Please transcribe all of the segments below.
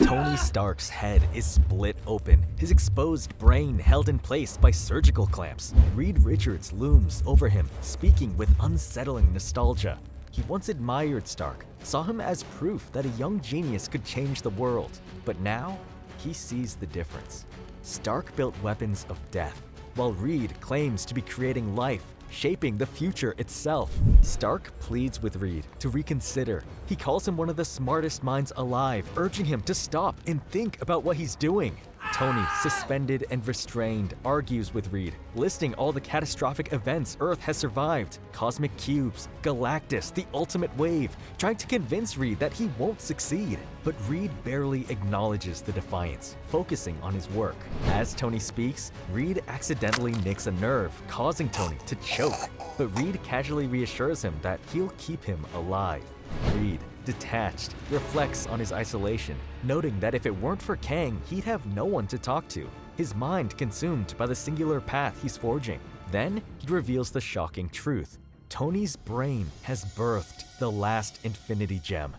Tony Stark's head is split open, his exposed brain held in place by surgical clamps. Reed Richards looms over him, speaking with unsettling nostalgia. He once admired Stark, saw him as proof that a young genius could change the world. But now, he sees the difference. Stark built weapons of death, while Reed claims to be creating life, shaping the future itself. Stark pleads with Reed to reconsider. He calls him one of the smartest minds alive, urging him to stop and think about what he's doing. Tony, suspended and restrained, argues with Reed, listing all the catastrophic events Earth has survived. Cosmic cubes, Galactus, the ultimate wave, trying to convince Reed that he won't succeed. But Reed barely acknowledges the defiance, focusing on his work. As Tony speaks, Reed accidentally nicks a nerve, causing Tony to choke. But Reed casually reassures him that he'll keep him alive. Reed, detached, reflects on his isolation, noting that if it weren't for Kang, he'd have no one to talk to, his mind consumed by the singular path he's forging. Then, he reveals the shocking truth. Tony's brain has birthed the last Infinity Gem.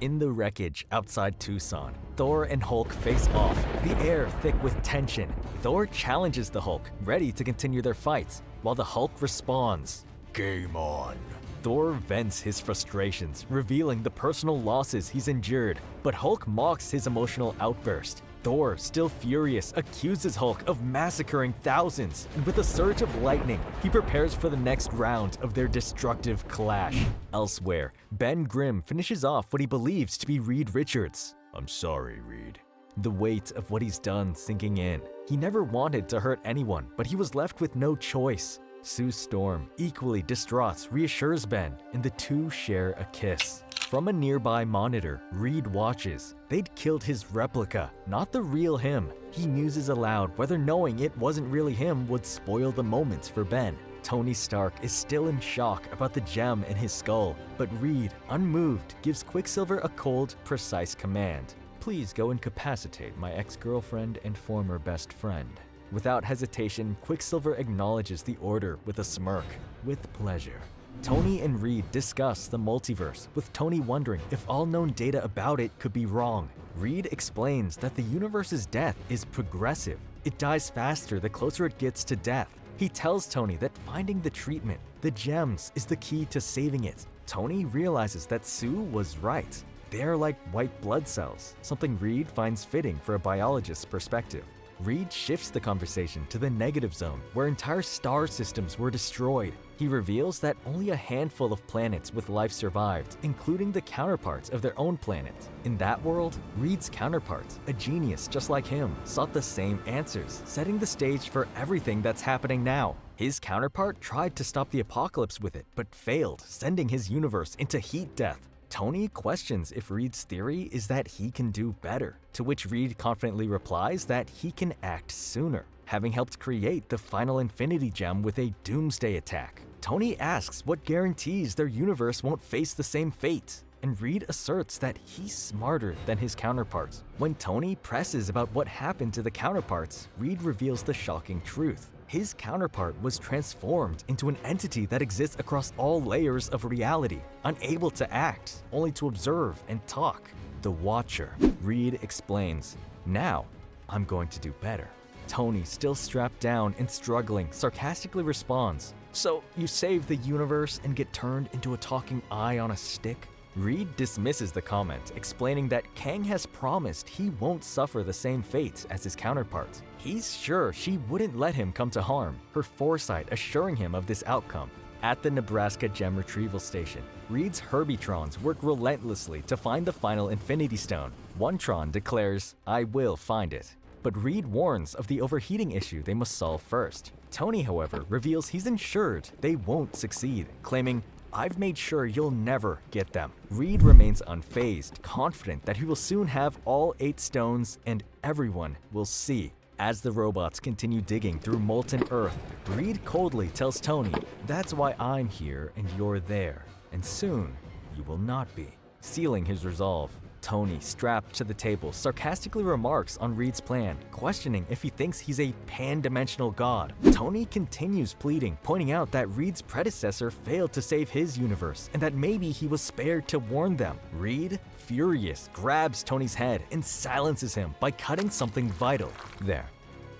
In the wreckage outside Tucson, Thor and Hulk face off, the air thick with tension. Thor challenges the Hulk, ready to continue their fights, while the Hulk responds, "Game on." Thor vents his frustrations, revealing the personal losses he's endured, but Hulk mocks his emotional outburst. Thor, still furious, accuses Hulk of massacring thousands, and with a surge of lightning, he prepares for the next round of their destructive clash. Elsewhere, Ben Grimm finishes off what he believes to be Reed Richards. "I'm sorry, Reed." The weight of what he's done sinking in. He never wanted to hurt anyone, but he was left with no choice. Sue Storm, equally distraught, reassures Ben, and the two share a kiss. From a nearby monitor, Reed watches. They'd killed his replica, not the real him. He muses aloud whether knowing it wasn't really him would spoil the moments for Ben. Tony Stark is still in shock about the gem in his skull, but Reed, unmoved, gives Quicksilver a cold, precise command. "Please go incapacitate my ex-girlfriend and former best friend." Without hesitation, Quicksilver acknowledges the order with a smirk. "With pleasure." Tony and Reed discuss the multiverse, with Tony wondering if all known data about it could be wrong. Reed explains that the universe's death is progressive. It dies faster the closer it gets to death. He tells Tony that finding the treatment, the gems, is the key to saving it. Tony realizes that Sue was right. They are like white blood cells, something Reed finds fitting for a biologist's perspective. Reed shifts the conversation to the negative zone, where entire star systems were destroyed. He reveals that only a handful of planets with life survived, including the counterparts of their own planet. In that world, Reed's counterpart, a genius just like him, sought the same answers, setting the stage for everything that's happening now. His counterpart tried to stop the apocalypse with it, but failed, sending his universe into heat death. Tony questions if Reed's theory is that he can do better, to which Reed confidently replies that he can act sooner, having helped create the final Infinity Gem with a doomsday attack. Tony asks what guarantees their universe won't face the same fate, and Reed asserts that he's smarter than his counterparts. When Tony presses about what happened to the counterparts, Reed reveals the shocking truth. His counterpart was transformed into an entity that exists across all layers of reality, unable to act, only to observe and talk. The Watcher. Reed explains, "Now, I'm going to do better." Tony, still strapped down and struggling, sarcastically responds, "So you save the universe and get turned into a talking eye on a stick?" Reed dismisses the comment, explaining that Kang has promised he won't suffer the same fate as his counterpart. He's sure she wouldn't let him come to harm, her foresight assuring him of this outcome. At the Nebraska Gem Retrieval Station, Reed's Herbitrons work relentlessly to find the final Infinity Stone. One Tron declares, "I will find it." But Reed warns of the overheating issue they must solve first. Tony, however, reveals he's ensured they won't succeed, claiming, "I've made sure you'll never get them." Reed remains unfazed, confident that he will soon have all 8 stones and everyone will see. As the robots continue digging through molten earth, Reed coldly tells Tony, "That's why I'm here and you're there, and soon you will not be," sealing his resolve. Tony, strapped to the table, sarcastically remarks on Reed's plan, questioning if he thinks he's a pan-dimensional god. Tony continues pleading, pointing out that Reed's predecessor failed to save his universe, and that maybe he was spared to warn them. Reed, furious, grabs Tony's head and silences him by cutting something vital. There.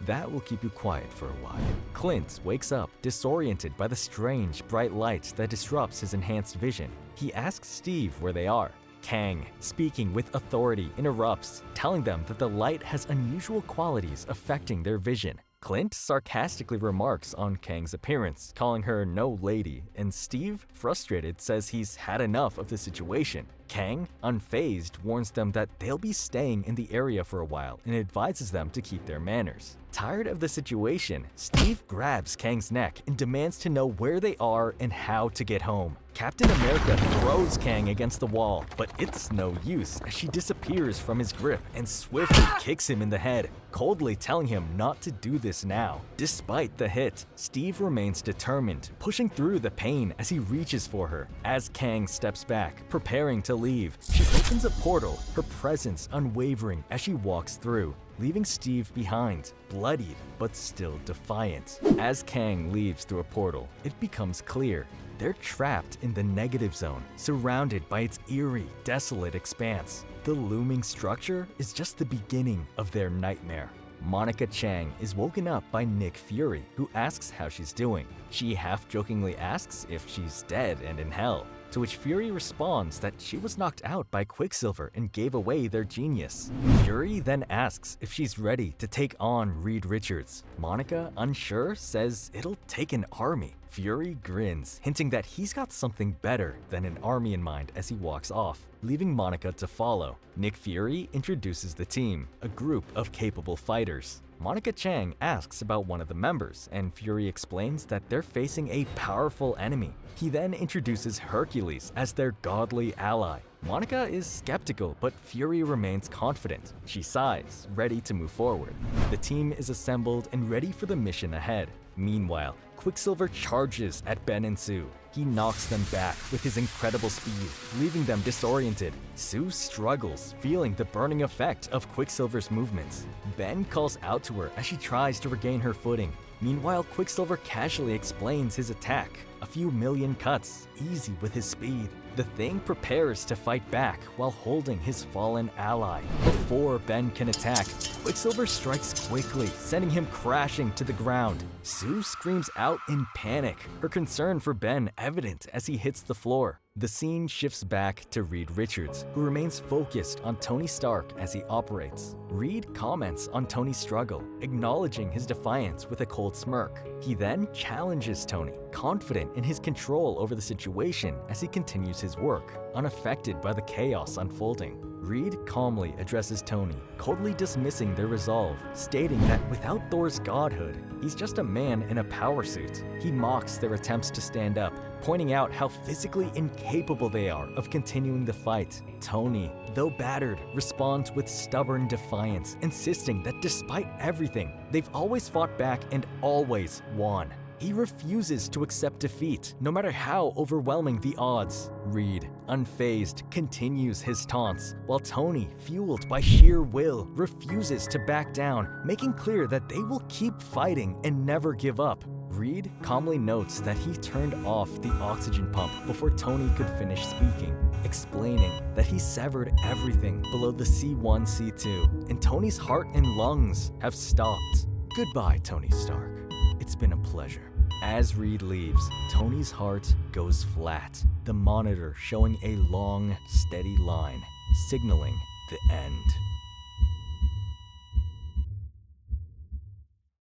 That will keep you quiet for a while. Clint wakes up, disoriented by the strange, bright light that disrupts his enhanced vision. He asks Steve where they are. Kang, speaking with authority, interrupts, telling them that the light has unusual qualities affecting their vision. Clint sarcastically remarks on Kang's appearance, calling her no lady, and Steve, frustrated, says he's had enough of the situation. Kang, unfazed, warns them that they'll be staying in the area for a while and advises them to keep their manners. Tired of the situation, Steve grabs Kang's neck and demands to know where they are and how to get home. Captain America throws Kang against the wall, but it's no use as she disappears from his grip and swiftly kicks him in the head, coldly telling him not to do this now. Despite the hit, Steve remains determined, pushing through the pain as he reaches for her. As Kang steps back, preparing to leave, she opens a portal, her presence unwavering as she walks through, leaving Steve behind, bloodied but still defiant. As Kang leaves through a portal, it becomes clear they're trapped in the negative zone, surrounded by its eerie, desolate expanse. The looming structure is just the beginning of their nightmare. Monica Chang is woken up by Nick Fury, who asks how she's doing. She half-jokingly asks if she's dead and in hell, to which Fury responds that she was knocked out by Quicksilver and gave away their genius. Fury then asks if she's ready to take on Reed Richards. Monica, unsure, says it'll take an army. Fury grins, hinting that he's got something better than an army in mind as he walks off, leaving Monica to follow. Nick Fury introduces the team, a group of capable fighters. Monica Chang asks about one of the members, and Fury explains that they're facing a powerful enemy. He then introduces Hercules as their godly ally. Monica is skeptical, but Fury remains confident. She sighs, ready to move forward. The team is assembled and ready for the mission ahead. Meanwhile, Quicksilver charges at Ben and Sue. He knocks them back with his incredible speed, leaving them disoriented. Sue struggles, feeling the burning effect of Quicksilver's movements. Ben calls out to her as she tries to regain her footing. Meanwhile, Quicksilver casually explains his attack. A few million cuts, easy with his speed. The Thing prepares to fight back while holding his fallen ally. Before Ben can attack, Quicksilver strikes quickly, sending him crashing to the ground. Sue screams out in panic, her concern for Ben evident as he hits the floor. The scene shifts back to Reed Richards, who remains focused on Tony Stark as he operates. Reed comments on Tony's struggle, acknowledging his defiance with a cold smirk. He then challenges Tony, confident in his control over the situation as he continues his work, unaffected by the chaos unfolding. Reed calmly addresses Tony, coldly dismissing their resolve, stating that without Thor's godhood, he's just a man in a power suit. He mocks their attempts to stand up, pointing out how physically incapable they are of continuing the fight. Tony, though battered, responds with stubborn defiance, insisting that despite everything, they've always fought back and always won. He refuses to accept defeat, no matter how overwhelming the odds. Reed, unfazed, continues his taunts, while Tony, fueled by sheer will, refuses to back down, making clear that they will keep fighting and never give up. Reed calmly notes that he turned off the oxygen pump before Tony could finish speaking, explaining that he severed everything below the C1-C2, and Tony's heart and lungs have stopped. Goodbye, Tony Stark. It's been a pleasure. As Reed leaves, Tony's heart goes flat, the monitor showing a long, steady line, signaling the end.